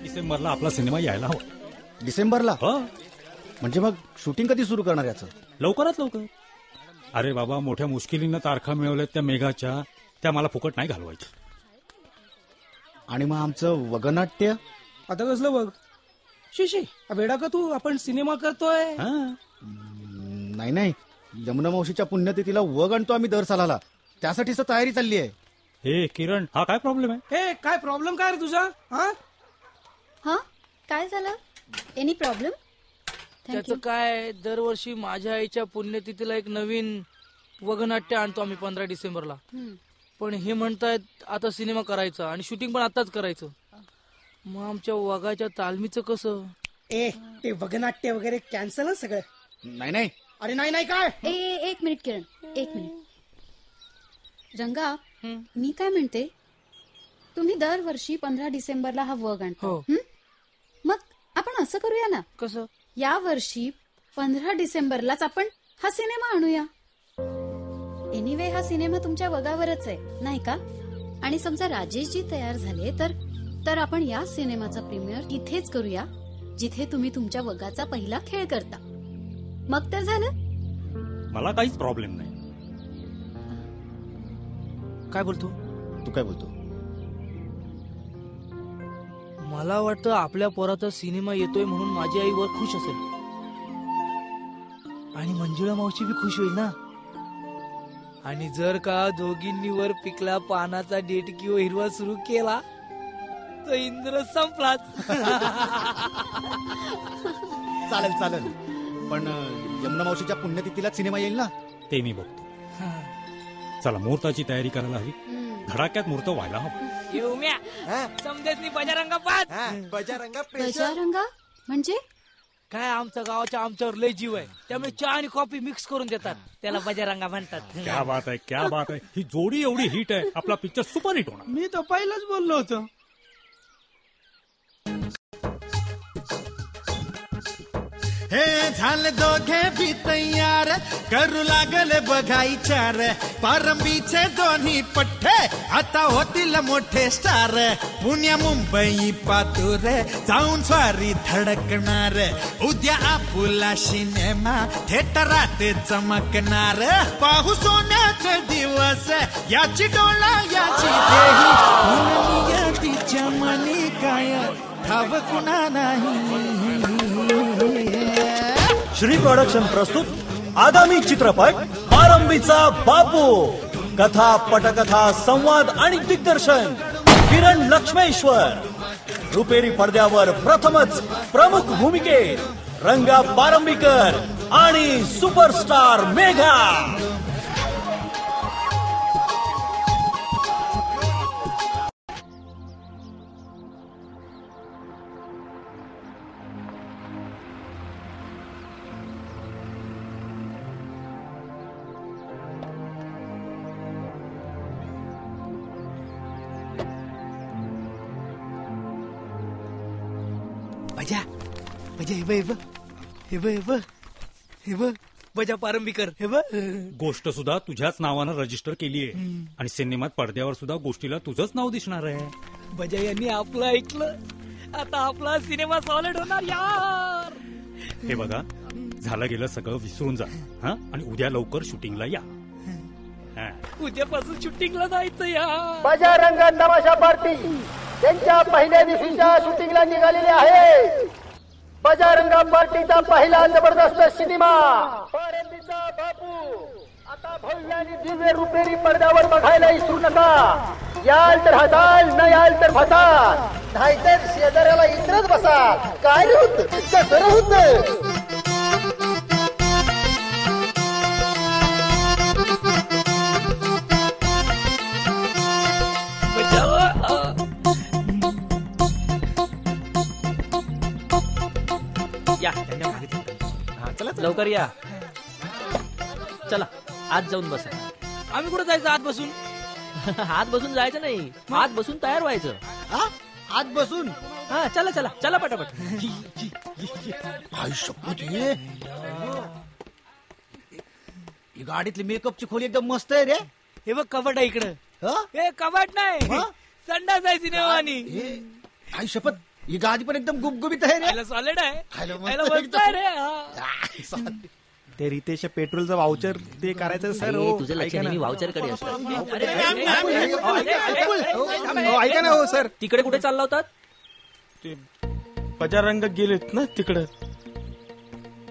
डिसेंबरला आपला सिनेमा यायला हवा. डिसेंबरला? म्हणजे मग शूटिंग कधी सुरू करणार याचं? लवकरात लवकर. अरे बाबा, मोठ्या मुश्किलीनं तारखा मिळवल्यात त्या मेघाच्या, त्या मला फुकट नाही घालवायच्या. आणि मग आमचं वगनाट्य आता कसलं बघ शिशी वेडा का तू? आपण सिनेमा करतोय. नाही, यमुना मावशीच्या पुण्यतिथीला वग आणतो आम्ही दर सालाला, त्यासाठीच तयारी चालली आहे. हे किरण, हा काय प्रॉब्लेम आहे? हे काय प्रॉब्लेम काय रे तुझा? हा काय झालं? Any problem? त्याचं काय, दरवर्षी माझ्या आईच्या पुण्यतिथीला एक नवीन वगनाट्य आणतो आम्ही 15 डिसेंबरला. पण हे म्हणतायत आता सिनेमा करायचा आणि शूटिंग पण आताच करायचं. मग आमच्या वगाच्या तालमीचं कसं? ते वगनाट्य वगैरे कॅन्सल ना सगळं? नाही. अरे नाही काय? एक मिनिट किरण, एक मिनिट. रंगा, मी काय म्हणते, तुम्ही दरवर्षी 15 डिसेंबरला हा वग आणतो. मग आपण असं करूया ना. कसं? या वर्षी 15 डिसेंबरलाच आपण हा सिनेमा आणूया. एनिवे हा सिनेमा तुमच्या वगावरच आहे नाही का? आणि समजा राजेशजी तयार झाले तर आपण या सिनेमाचा प्रीमियर तिथेच करूया जिथे तुम्ही तुमच्या वगाचा पहिला खेळ करता. मग तर झालं. मला काहीच प्रॉब्लेम नाही. काय बोलतो तू? काय बोलतो? मला वाटतं आपल्या पोराचा सिनेमा येतोय म्हणून माझी आई वर खुश असेल आणि मंजुळा मावशी बी खुश होईल ना. आणि जर का दोघींनी वर पिकला पानाचा डेटकी व हिरवा सुरू केला तर इंद्र संपलाच. चालेल. पण यमुना मावशीच्या पुण्यतिथीला सिनेमा येईल ना? ते मी बघतो. चला, मुहूर्ताची तयारी करायला हवी. धडाक्यात मुहूर्त व्हायला हवा. समजेच बजारंगा पाच. बजारंगा म्हणजे काय, आमच्या गावाच्या आमच्यावर लय जीव आहे, त्यामुळे चहा आणि कॉफी मिक्स करून देतात, त्याला बजारंगा म्हणतात. क्या बात आहे. ही जोडी एवढी हिट आहे, आपला पिक्चर सुपर हिट होणार. मी तर पहिलंच बोललो होतो. हे झाले दोघे बी तयार, करू लागले बघायचार. पारंबीचे दोन्ही पठ्ठे आता होतील मोठे स्टार. पुण्या मुंबई पातूर जाऊन स्वारी धडकणार. उद्या आपुला सिनेमा थिएटरात चमकणार. पाहू सोन्याचे दिवस, याची डोळा याची देही. तिच्या मनी काय ठाव कुणा नाही. श्री प्रोडक्शन प्रस्तुत आगामी चित्रपट पारंबीचा बापू. कथा, पटकथा, संवाद आणि दिग्दर्शन किरण लक्ष्मेश्वर. रुपेरी पडद्यावर प्रथमच प्रमुख भूमिकेत रंगा पारंबीकर आणि सुपरस्टार मेघा. बजा पारंबीकर. गोष्ट सुद्धा तुझ्याच नावानं रजिस्टर केली आहे आणि सिनेमात पडद्यावर सुद्धा गोष्टीला तुझंच नाव दिसणार आहे. बजा यांनी आपलं ऐकलं, आता आपला सिनेमा सॉलिड होणार यार. हे बघा, झालं गेलं सगळं विसरून जा. आणि उद्या लवकर शूटिंगला या. उद्यापासून शूटिंगला जायचं यार. बजारंगा तमाशा पार्टी त्यांच्या पहिल्या दिवशीच्या शूटिंगला निघालेले आहे. बजारंगा पार्टीचा पहिला जबरदस्त सिनेमा पारंबीचा बापू आता भव्य आणि दिव्य रुपेरी पडद्यावर बघायला विसरू नका. याल तर हसाल, न याल तर फसाल, नाहीतर शेजाऱ्याला इतरच बसाल. काय रे होत कसं होत? लवकर या. चला आत जाऊन बसा. आम्ही कुठं जायचं आत बसून? आत बसून जायचं नाही, आत बसून तयार व्हायचं. आत बसून? चला चला चला पटापट. गाडीतली मेकअपची खोली एकदम मस्त आहे रे. हे बघ कपाट आहे इकडं. हे कपाट नाही, संडास आहे सिनेमा. आणि आई शपथ, ही गादी पण एकदम गुबगुबीत आहे रे. खायला सॉलिड आहे खायला मस्त खायला मस्त आहे रे हा. ते रितेश पेट्रोलचं वाउचर ते करायचं सर. तुझं लक्ष नेहमी वाउचरकडे असतं. ऐका ना हो सर, तिकडे कुठे चालला होतात? ते बजारंग गेलेत ना तिकडं,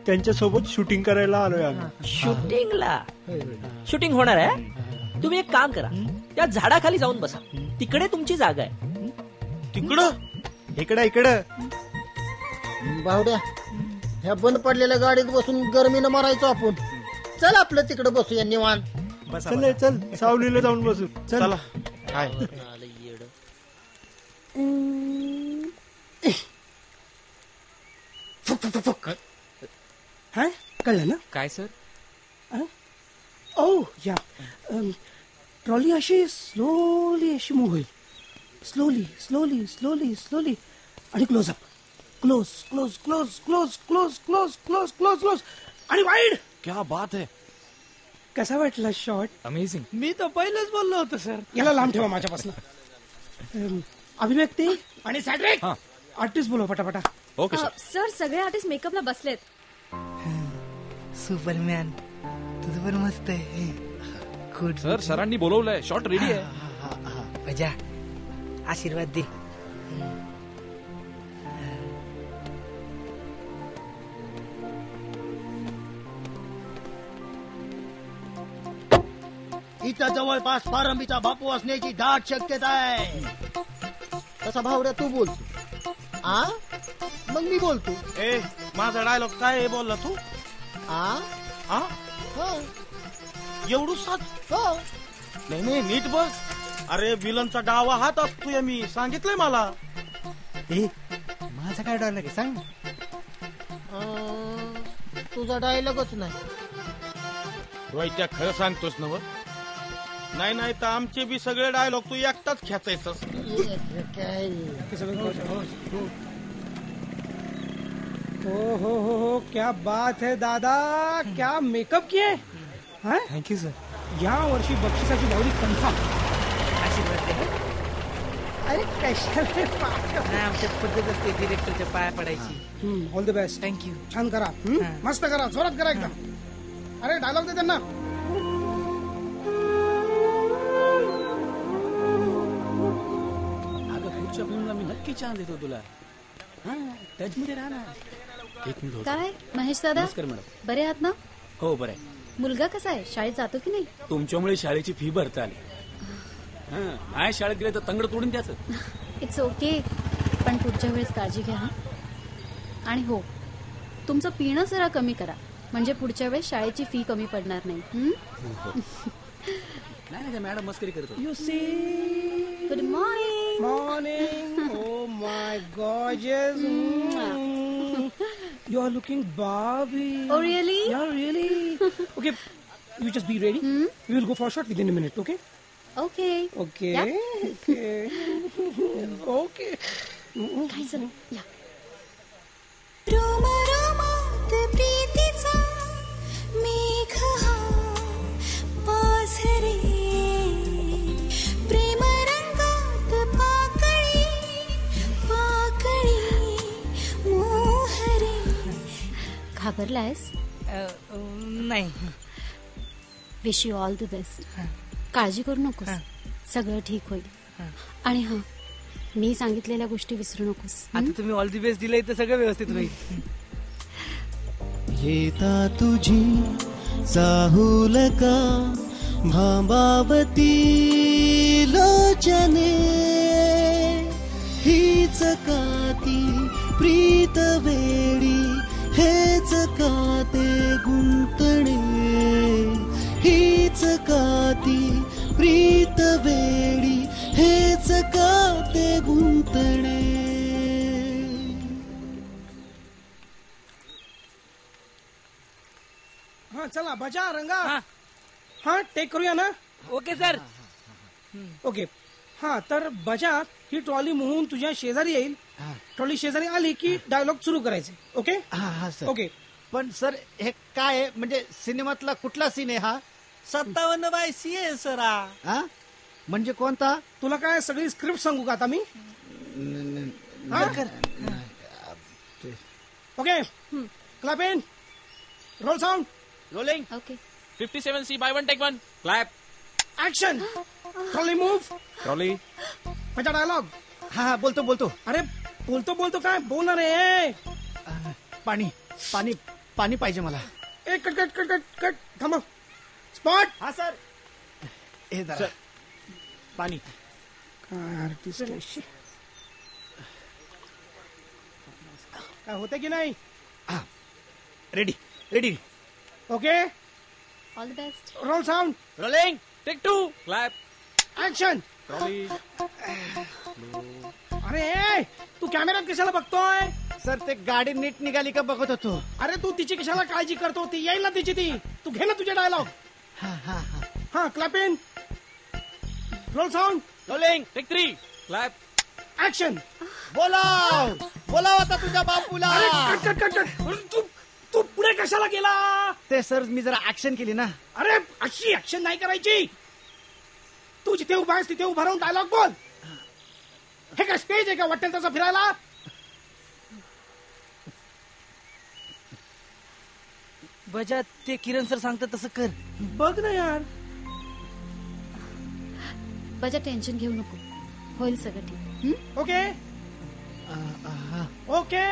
त्यांच्यासोबत शूटिंग करायला आलोय आम्ही. शूटिंगला? शूटिंग होणार आहे? तुम्ही एक काम करा, त्या झाडाखाली जाऊन बसा, तिकडे तुमची जागा आहे. तिकडं? इकडं बावड्या, ह्या बंद पडलेल्या गाडीत बसून गरमीनं मारायचो आपण. चल आपलं तिकडे बसूया निवांत. चल सावलीला जाऊन बसू. चला. काय हा कळलं ना? काय सर? ओ या ट्रॉली अशी स्लोली अशी मूव्ह होईल. स्लोली स्लोली स्लोली स्लोली आणि close up. Close close close close close close close close close आणि वाईड. क्या बात है. कसा वाटला शॉट? अमेझिंग. मी तर पहिलेच बोललो होतो सर. याला लांब ठेवा माझ्यापासून. अभिव्यक्ती आणि सॅट्रिक आर्टिस्ट बोलवा पटापटा. ओके सर सगळे आर्टिस्ट मेकअपला बसलेत. सुपरमॅन तुझं पण मस्त आहे. गुड सर सरांनी बोलवलंय, शॉट रेडी आहे. मजा. आशीर्वाद दे. इथं जवळपास पारंबीचा बापू असण्याची दाट शक्यता आहे. तसा भावड्या तू बोलतो. मग मी बोलतो. ए माझा डायलॉग काय बोलला तू? एवढू सात? नाही नीट बघ. अरे विलनचा डावा हात असतोय, मी सांगितलंय मला. माझा काय डायलॉग आहे सांग. तुझा डायलॉगच नाही. रोहित्या खरं सांगतोस ना? नाही तर आमचे बी सगळे डायलॉग तू एकटाच खेचायचं. हो क्या बात है दादा, क्या मेकअप किए. Thank you sir. या वर्षी बक्षिसाची भावली कन्फर्म. आशीर्वाद दे. अरे कशाला आमच्या पद्धत असते डिरेक्टरच्या पाया पडायची. All the best. थँक्यू. छान करा. मस्त करा, जोरात करा एकदम. अरे डायलॉग दे त्यांना. पुढच्या फिल्मला मी नक्की चान्स देतो तुला. टच मध्ये राहणार. एक मिनिट. काय महेश दादा, नमस्कार मॅडम. बरे आहात ना? हो बरं आहे. मुलगा कसा आहे? शाळेत जातो की नाही? तुमच्यामुळे शाळेची फी भरता आली. नाही शाळेत गेले तर तंगड तोडून द्याचं. इट्स ओके, पण पुढच्या वेळेस काळजी घ्या. आणि हो, तुमचं पिणं जरा कमी करा, म्हणजे पुढच्या वेळेस शाळेची फी कमी पडणार नाही. नाही मॅडम मस्करी करतो. You see. Good morning. Morning. Oh my gorgeous. You are looking Barbie. Oh really? Yeah, really. Okay, you just be ready. We will go for a shot within a minute. Okay? Okay. Okay. Yeah. Okay. Okay. काय झालं? या. रोमात प्रीतीचा मेघ हा पाझरे, प्रेम रंगात पाकळी पाकळी मोहरे. घाबरलायस? नाही. Wish you all the best. काळजी करू नकोस, सगळं ठीक होईल. आणि हा, मी सांगितलेल्या गोष्टी विसरू नकोस. आता तुम्ही ऑल दी बेस्ट दिलंय तर सगळं व्यवस्थित होईल. येता तुझी चाहूल का भांबावती लोचने, हीच का ती प्रीत वेडी, हेच का ते गुंतणे, हीच का ती प्रीत वेडी, हेच का ते गुंतणे. हा चला बजा रंगा. हा टेक करूया ना? Okay sir. ओके. हा तर बजा ही ट्रॉली मोहून तुझ्या शेजारी येईल. ट्रॉली शेजारी आली की डायलॉग सुरू करायचे. ओके? हा सर. ओके. पण सर हे काय आहे, म्हणजे सिनेमातला कुठला सीन आहे हा? 57/CA सरा. म्हणजे कोणता? तुला काय सगळी स्क्रिप्ट सांगू का आता मी? Okay clap in roll sound rolling. Okay 57C by 1 take 1. Clap. Action trolley move trolley माझा डायलॉग. हा बोलतो बोलतो. अरे बोलतो काय बोलणार आहे. पाणी पाणी पाणी पाहिजे मला. Cut cut cut cut cut थांबा. स्पॉट. हा सर. हे जरा पाणी. आर्टिस्ट काय होते की नाही. Ready ready. Okay all the best. Roll sound rolling. Take 2. Clap. Action. Trolley अरे तू कॅमेऱ्यात कशाला बघतोय. सर ते गाडी नीट निघाली का बघत होतो. अरे तू तिची कशाला काळजी करतो. ती येईल ना तिची ती. तू घे ना तुझे डायलॉग. हा clap in roll sound rolling. Take 3. Clap. Action. बोलाव बोलाव आता तुझ्या बापूला. अरे कट कट कट कट. तू पुढे कशाला गेला. ते सर मी जरा ऍक्शन केली ना. अरे अशी ऍक्शन नाही करायची. तू जिथे उभा आहेस तिथे उभा राहून डायलॉग बोल. हे काय स्टेज आहे का वाटेल तसं फिरायला. बजा ते किरण सर सांगतात तसं कर. बघ ना यार. बजा टेन्शन घेऊ नको, होईल सगळं ठीक. Okay okay.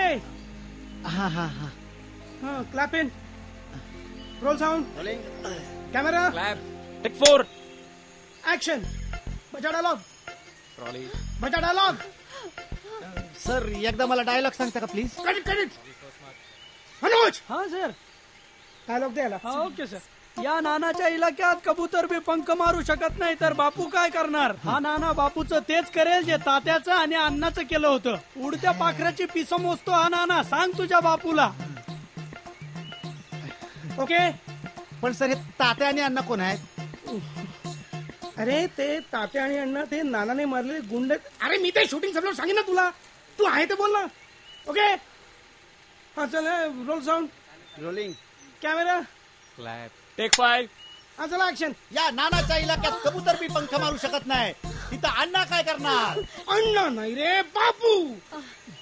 हा हा हा. हा clap in roll sound camera. Clap. Take 4. Action. बजा डायलॉग. ट्रॉली बजा डायलॉग. सर एकदा मला डायलॉग सांगता का प्लीज. करेक्ट मनोज. हा सर. डायलॉग द्यायला. Okay sir. या नानाच्या इलाक्यात कबूतर बी पंख मारू शकत नाही तर बापू काय करणार. हा नाना बापूचं तेच करेल जे तात्याचं आणि अण्णाचं केलं होतं. उडत्या पाखराची पिसं मोजतो हा नाना. सांग तुझ्या बापूला. ओके. पण सर हे तात्या आणि अण्णा कोण आहेत. अरे ते तात्या आणि अण्णा ते नानाने मारलेले गुंड. अरे मी ते शूटिंग समोर सांगेन ना तुला. तू आहे ते बोल ना. ओके हा चल roll sound rolling. Camera. Clap. Take 5. हा चला ऍक्शन. या नानाच्या इलाक्यात कबूतर बी पंख मारू शकत नाही तिथं अण्णा काय करणार. अण्णा नाही रे बापू.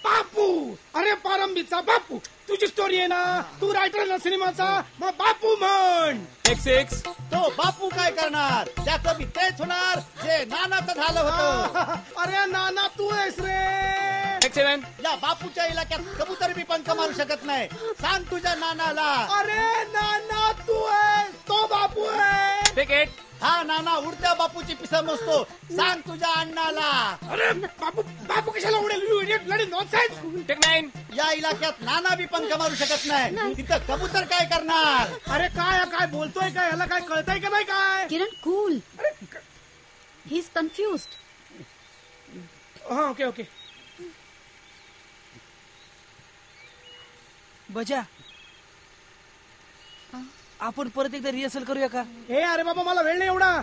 बापू अरे पारंबीचा बापू. तुझी स्टोरी आहे ना. तू रायटर ना सिनेमाचा. मग बापू म्हण. टेक 6. तो बापू काय करणार त्याचं बी तेच होणार जे नानाचं झालं होतं. अरे नाना तू आहेस रे. टेक 7. या बापूच्या इलाक्यात कबूतर बी पंख मारू शकत नाही. सांग तुझ्या नानाला. अरे नाना तू आहेस तो बापू आहे. टेक 8. हा नाना उडत्या बापूची पिसा मोजतो. सांग तुझ्या अण्णाला. अरे बापू कशाला उडेल. नॉनसेन्स. टेक 9. या इलाक्यात नाना बी पंख मारू शकत नाही तिथं कबूतर काय करणार. अरे काय बोलतोय काय. याला काय कळतंय का नाही काय. किरण कूल. He is confused. हा ओके ओके. बजा आपण परत एकदा रिहर्सल करूया का. हे अरे बाबा मला वेळ नाही एवढा.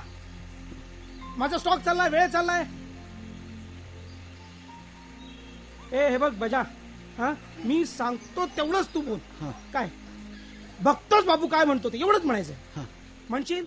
माझा स्टॉक चाललाय. वेळ चाललाय. हे बघ बजा. हा मी सांगतो तेवढंच तू बोल. काय बघतोच बाबू काय म्हणतो ते एवढंच म्हणायचं. म्हणशील